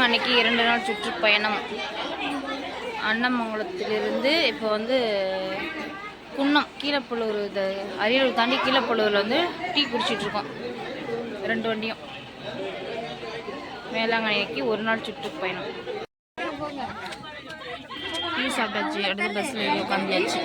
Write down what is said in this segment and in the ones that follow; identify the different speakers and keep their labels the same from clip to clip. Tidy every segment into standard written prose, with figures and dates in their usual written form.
Speaker 1: அன்னைக்கு 2 நாள் சுற்றுப்பயணம். அன்னமங்கலத்திலிருந்து இப்போ வந்து குன்னம் கீழப்பள்ளூர், இந்த அரியலூர் தாண்டி கீழப்பள்ளூரில் வந்து டீ குடிச்சிட்ருக்கோம் 2 வண்டியும். வேளாங்கண்ணிக்கு 1 நாள் சுற்றுப்பயணம். டீ சாப்பிட்டாச்சு. அடுத்து பஸ்ஸில் ஏறி உட்காந்துயாச்சு.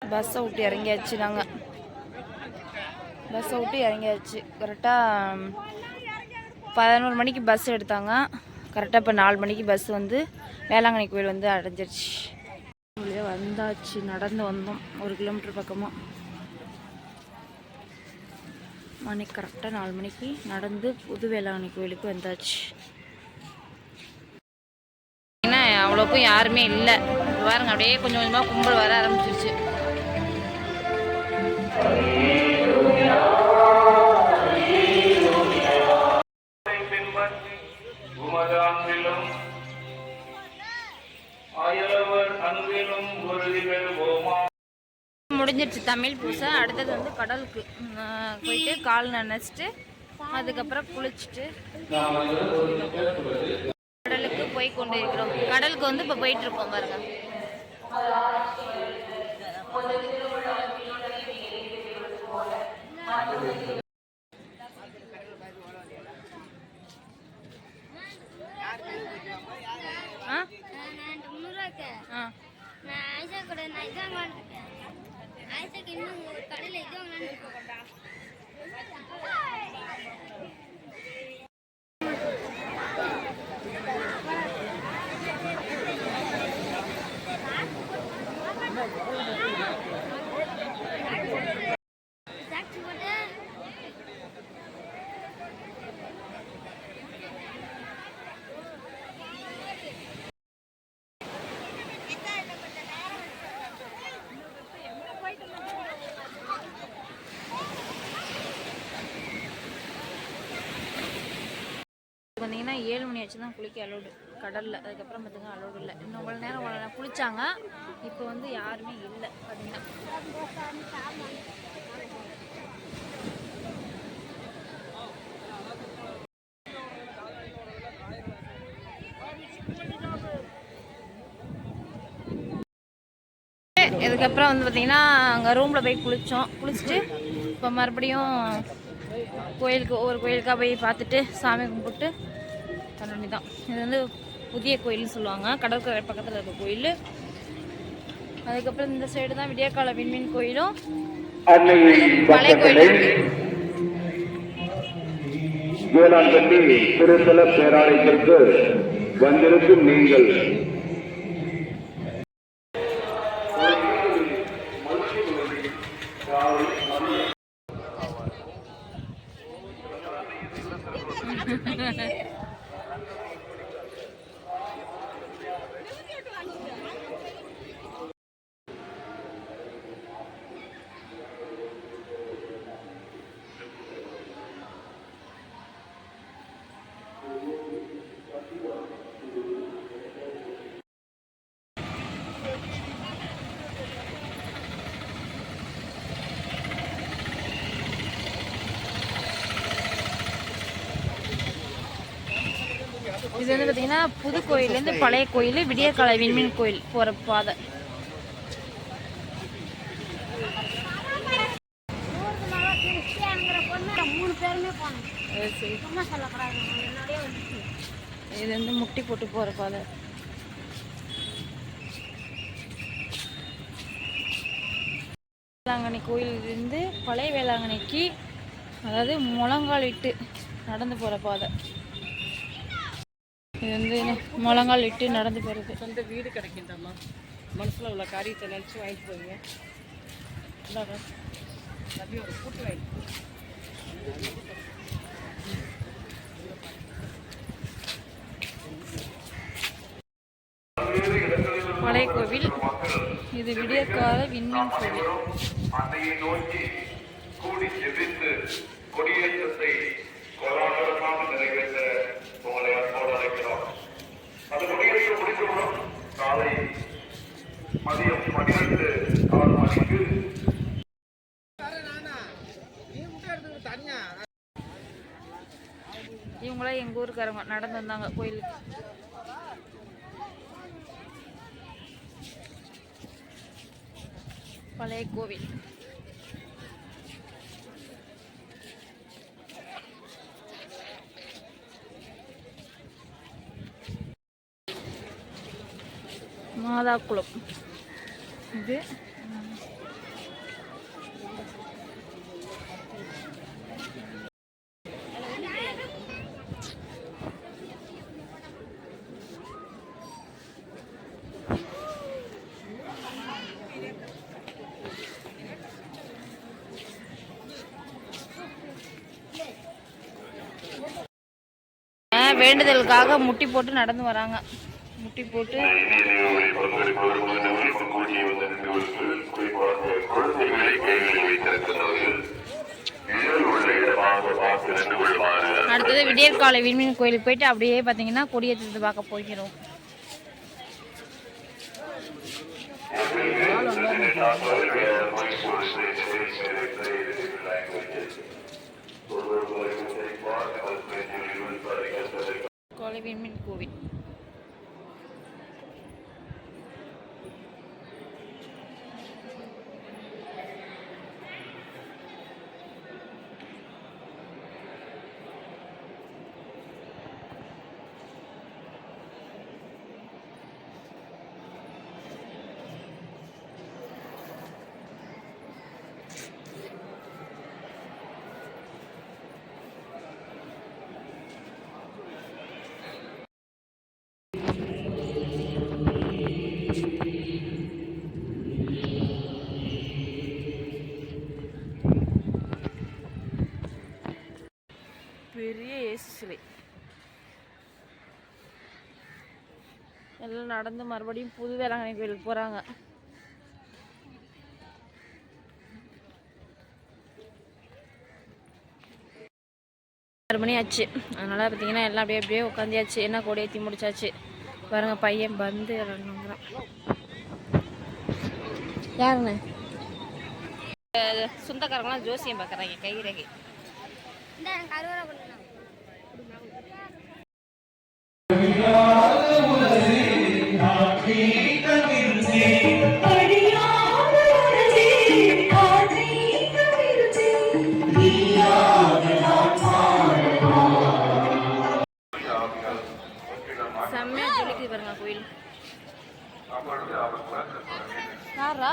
Speaker 1: பஸ்ஸை விட்டு இறங்கியாச்சு. நாங்கள் பஸ்ஸை விட்டு இறங்கியாச்சு. கரெக்டாக 11 மணிக்கு பஸ் எடுத்தாங்க. கரெக்டாக இப்போ 4 மணிக்கு பஸ் வந்து வேளாங்கண்ணி கோயில் வந்து அடைஞ்சிருச்சு. வந்தாச்சு. நடந்து வந்தோம் 1 கிலோமீட்டர் பக்கமாக. மணி கரெக்டாக 4 மணிக்கு நடந்து புது வேளாங்கண்ணி கோயிலுக்கு வந்தாச்சு. ஏன்னா அவ்வளோக்கும் யாருமே இல்லை பாருங்க. அப்படியே கொஞ்சம் கொஞ்சமாக கும்பல் வர ஆரம்பிச்சிருச்சு. முடிஞ்சிருச்சு தமிழ் பூசை. அடுத்தது வந்து கடலுக்கு போயிட்டு கால் நனைச்சிட்டு அதுக்கப்புறம் குளிச்சுட்டு கடலுக்கு போய் கொண்டு இருக்கிறோம். கடலுக்கு வந்து இப்போ போயிட்டு இருக்கோம் பாருங்க. பார்த்தீங்கன்னா 7 மணி ஆச்சு தான் குளிக்க அலோடு கடலில். அதுக்கப்புறம் பார்த்தீங்கன்னா அலோடு இல்லை. இன்னும் இவ்வளோ நேரம் குளிச்சாங்க. இப்போ வந்து யாருமே இல்லை பார்த்தீங்கன்னா. இதுக்கப்புறம் வந்து பார்த்தீங்கன்னா அங்கே ரூமில் போய் குளிச்சுட்டு இப்போ மறுபடியும் கோயிலுக்கு ஒவ்வொரு கோயிலுக்காக போய் பார்த்துட்டு சாமி கும்பிட்டு தண்ணி தான். இது வந்து புதிய கோயில்னு சொல்லுவாங்க. கடற்கரை பக்கத்தில் இருக்க கோயில். அதுக்கப்புறம் இந்த சைடு தான் விடியற்கால விண்மீன் கோயிலும் மலை கோயிலும்.
Speaker 2: வேளாங்கண்ணி திருத்தல பேராலயத்திற்கு வந்திருக்கும் நீங்கள்
Speaker 1: இது வந்து பார்த்தீங்கன்னா புது கோயிலேருந்து பழைய கோயில் விடியற்கால விண்மீன் கோயில் போகிற பாதை. இது வந்து முட்டி போட்டு போகிற பாதை. வேளாங்கண்ணி கோயிலிருந்து பழைய வேளாங்கண்ணிக்கு, அதாவது முழங்கால் விட்டு நடந்து போகிற பாதை. இது வந்து முழங்கால் விட்டு நடந்து போகிறது.
Speaker 3: சொந்த வீடு கிடைக்கின்றமா மனசில் உள்ள காரியத்தை நினச்சி வாங்கிட்டு போவீங்க. ஒரு கூட்டு வாங்கிட்டு
Speaker 1: பழைய கோவில். இது விடியற்கால விண்மீன் கோவில்.
Speaker 2: மதியம் 12 மணிக்கு
Speaker 1: இவங்களாம் எங்கள் ஊருக்காரங்க நடந்து வந்தாங்க கோயிலுக்கு. பழைய கோவில். மாதாக்குளம் இது. வேண்டுதலுக்காக முட்டி போட்டு நடந்து வராங்க. முட்டி போட்டு அடுத்தது விடியற்காலை விண்மீன் கோயிலுக்கு போயிட்டு அப்படியே பார்த்தீங்கன்னா கொடியேற்றத்தை பார்க்க போகிறோம். கோலை விண்மீன் கோவில். பெரிய இயேசு சிலை. எல்லாம் நடந்து மறுபடியும் புது வேளாங்கண்ணி கோயிலுக்கு போகிறாங்க. மணி ஆச்சு, அதனால் பார்த்தீங்கன்னா எல்லாம் அப்படியே அப்படியே உட்காந்தியாச்சு. என்ன கொடியேற்றி முடிச்சாச்சு பாருங்க. பையன் வந்து இறங்குறான். யாருங்க சொந்தக்காரங்களாம் ஜோசியம் பார்க்குறாங்க கைரகை. செம்மையா ஜொலிக்குது பாருங்க கோயில். யாரா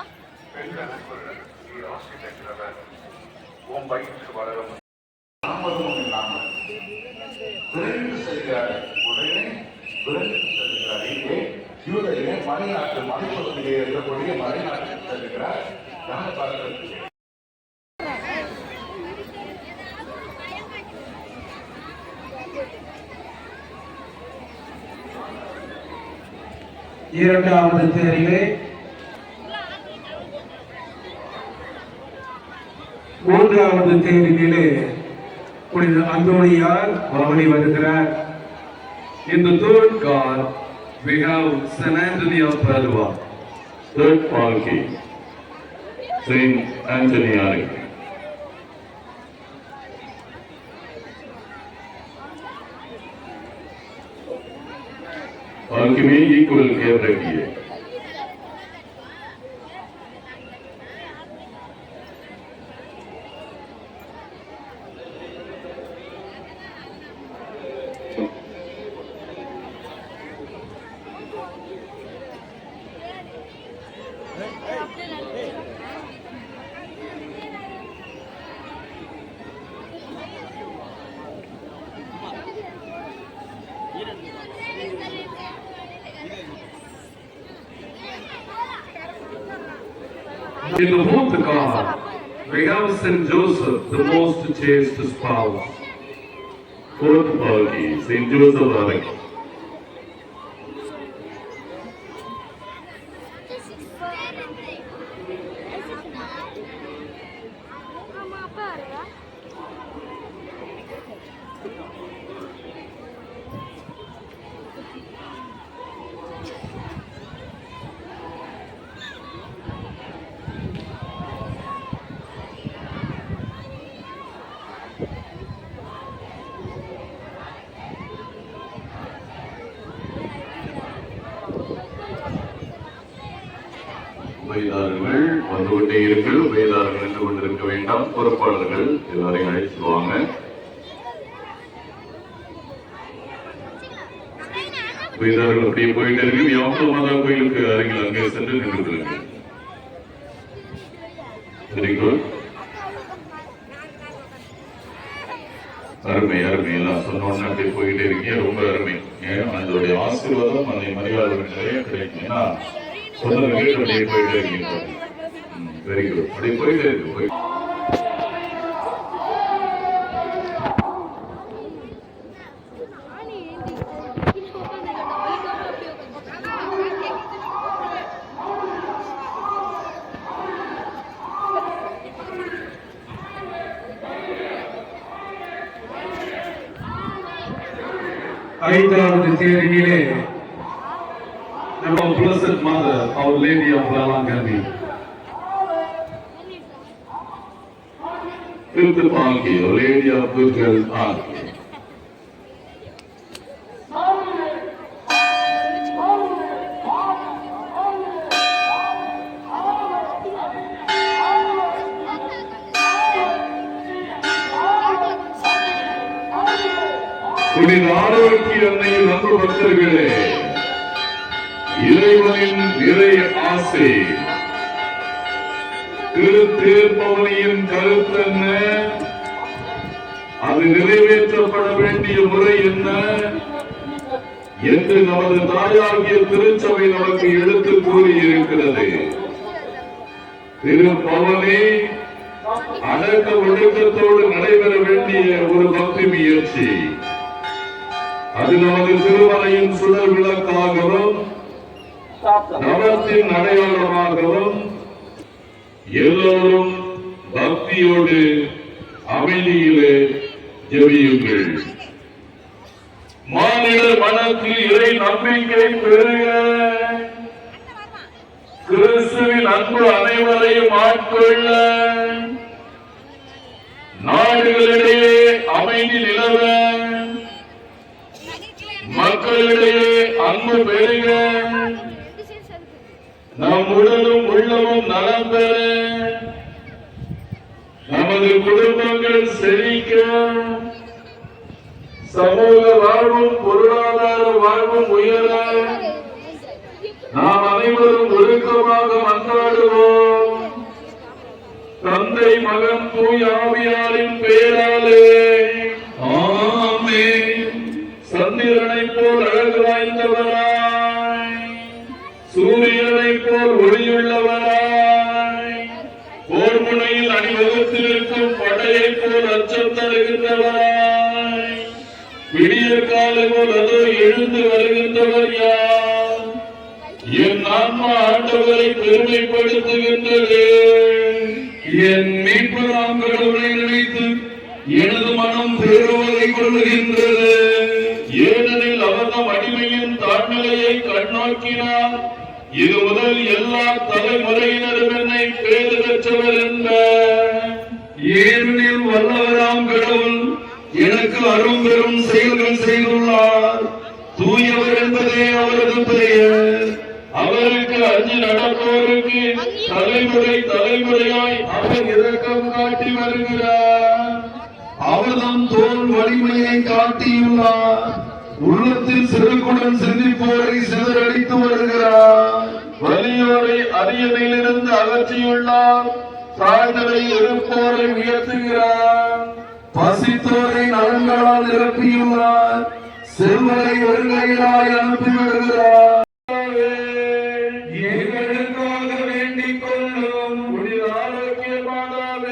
Speaker 2: மலைநாட்டு மலைப்பகுதியிலே இருக்கக்கூடிய மலைநாட்டில் செல்கிறார். யாரை பார்க்கிறது?
Speaker 4: இரண்டாவது தேரிலே மூன்றாவது தேரிலே புனித அந்தோணியார் பவனி வருகிறார். In the third car we have Saint Anthony of Padua.
Speaker 5: Third Palki, Saint Antoniari. पालकी में इक्वल केयर रखिए.
Speaker 4: In the fourth car, we have Saint Joseph, the most chaste spouse.
Speaker 5: Fourth Palki, Saint Joseph Arak. உபயதாரர்கள் வந்து கொண்டே இருங்கள். உபயதாரர்கள் நின்று கொண்டிருக்க வேண்டாம். பொறுப்பாளர்கள் எல்லாரையும் அழைச்சிடுவாங்க. உபயதாரர்கள் அப்படியே போயிட்டே இருக்கு. யாவரும் மாதா கோயிலுக்கு அருகில் அங்கே சென்று நின்று வெரி குட். அருமை அருமை. எல்லாம் சொன்னோன்னு அப்படியே போயிட்டே இருக்கீங்க. ரொம்ப அருமை. ஏன் அதோடைய ஆசீர்வாதம் அந்த மரியாதை நிறைய கிடைக்கும். ஏன்னா சொன்னதை கேட்டு அப்படியே போயிட்டே இருக்கீங்க. Very good. அப்படியே போயிட்டே இருக்கு.
Speaker 4: ஐந்தாவது தேதியிலே நம்ம Blessed Mother, Our Lady of Lalangani.
Speaker 5: Fifth Palki, Our Lady of Good Health Palki. புனித ஆரோக்கிய அன்னையில் அன்பு பக்தர்களே, இறைவனின் நிறை ஆசை திருத்தேர்பவனியின் கருத்தென்ன, அது நிறைவேற்றப்பட வேண்டிய முறை என்ன என்று நமது தாயாகிய திருச்சபை நமக்கு எடுத்து கூறியிருக்கிறது. திருப்பவனே அடக்க ஒடுக்கத்தோடு நடைபெற வேண்டிய ஒரு பக்தி முயற்சி. அது நமது திருமலையின் சுடர் விளக்காகவும் நவத்தின் அடையாளமாகவும் எல்லோரும் பக்தியோடு அமைதியிலே ஜெபியுங்கள். மாநில மனத்தில் இறை நம்பிக்கை பெருக, கிறிஸ்துவின் அன்பு அனைவரையும் ஆட்கொள்ள, நாடுகளிடையே அமைதி நிலவ, மக்களிடையே அன்பு பெருக, நம் உடலும் உள்ளமும் நலம் பெற, நமது குடும்பங்கள் செழிக்க, சமூக வாழ்வும் பொருளாதார வாழ்வும் உயர நாம் அனைவரும் ஒழுக்கமாக மன்றாடுவோம். தந்தை மகன் தூய ஆவியாரின் பெயராலே ஆமென். சந்திரனை போல் அழகு வாய்ந்தவராய், சூரியனை போல் ஒளியுள்ளவராய், போர் முனையில் அணிவகுத்திருக்கும் படையை போல் அச்சம் தருகின்றவராய், விடிய காலை போல் அதோ எழுந்து வருகின்றவர் யார்? என் ஆன்மா ஆண்டவரை பெருமைப்படுத்துகின்றது. என் மீட்பராம் கடவுளை நினைத்து எனது மனம் பெருவதை கொள்கின்றது. ஏனெனில் அவர் நம் அடிமையின் தாழ்நிலையை கண்ணோக்கினார். இது முதல் எல்லா தலைமுறையினரும் என்னை பேறு பெற்றவர் என்ப. ஏனெனில் வல்லவராம் கடவுள் எனக்கு அரும் பெரும் செயல்கள் செய்துள்ளார். தூயவர் என்பதே அவரது பெயர். அவருக்கு அஞ்சு நடப்போருக்கு தலைமுறை தலைமுறையாய் அவர் இரக்கம் காட்டி வருகிறார். அவர்தம் தோல் வலிமையை காட்டியுள்ளார். உள்ளத்தில் செருக்குடன் சிந்திப்போரை சிதறடித்து வருகிறார். வலியோரை அரியணையிலிருந்து அகற்றியுள்ளார். தாழ்ந்தலை இருப்போரை உயர்த்துகிறார். பசித்தோரை நலன்களால் நிரப்பியுள்ளார். செல்வரை வருகையாய் அனுப்பி வருகிறார். எங்களுக்காக வேண்டிக் கொள்ளும் புனித ஆரோக்கிய மாதாவே.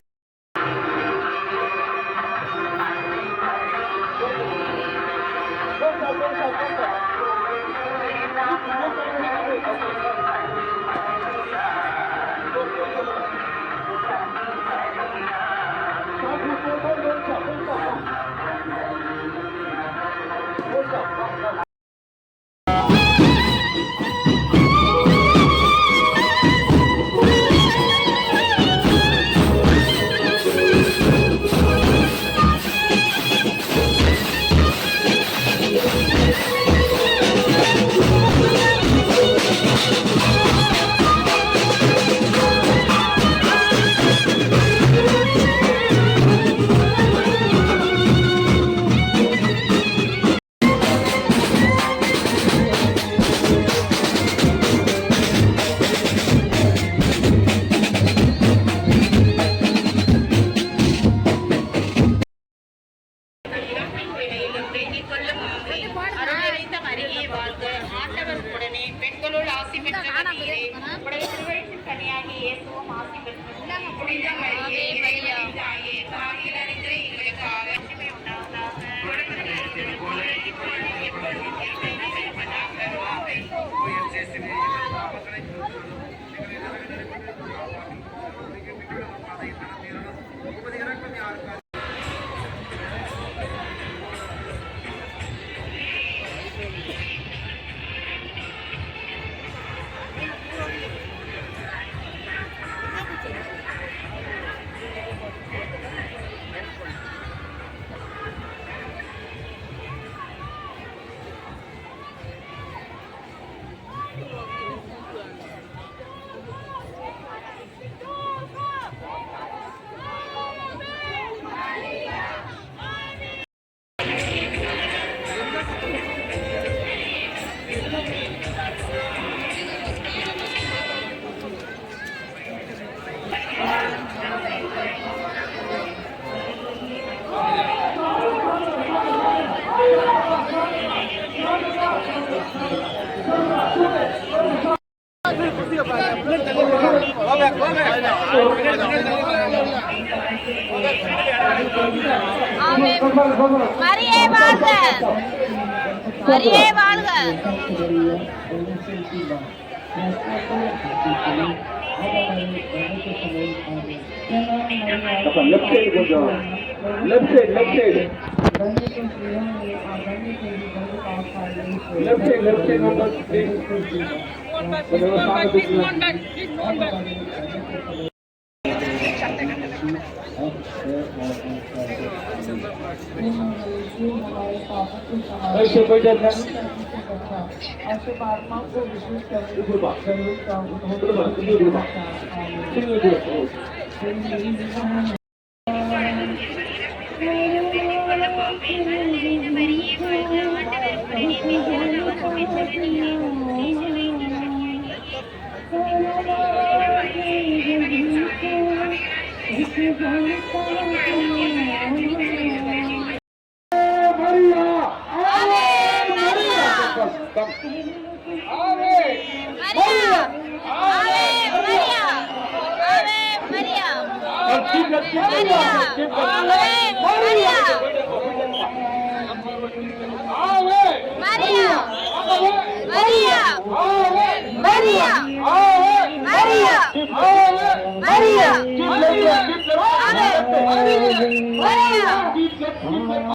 Speaker 6: அருள் நிறைந்த மரியே வாழ்க, ஆண்டவர் உடனே பெண்களுள் ஆசி பெற்றவர் நீரே. உடைய திருவயிற்றின் கனியாகிய இயேசுவும் ஆசி பெற்றவர். புனித மரியே, இறைவனின் தாயே, பாவிகள் அறிந்த எங்களுக்காக ரட்சிப்பை உண்டாவதாக. தொடக்கத்தில் போல இப்பொழுதும் எப்பொழுதும் என்றென்றும் இருப்பதாக. ஆமென்.
Speaker 1: மரியே வாழ்க, மரியே வாழ்க.
Speaker 7: லெஃப்ட் சைடு கொஞ்சம், left side, left side, left side, left side number ऐसे बैठे थे ऐसे परमात्मा को विश्वास करने के बाद
Speaker 1: Maria!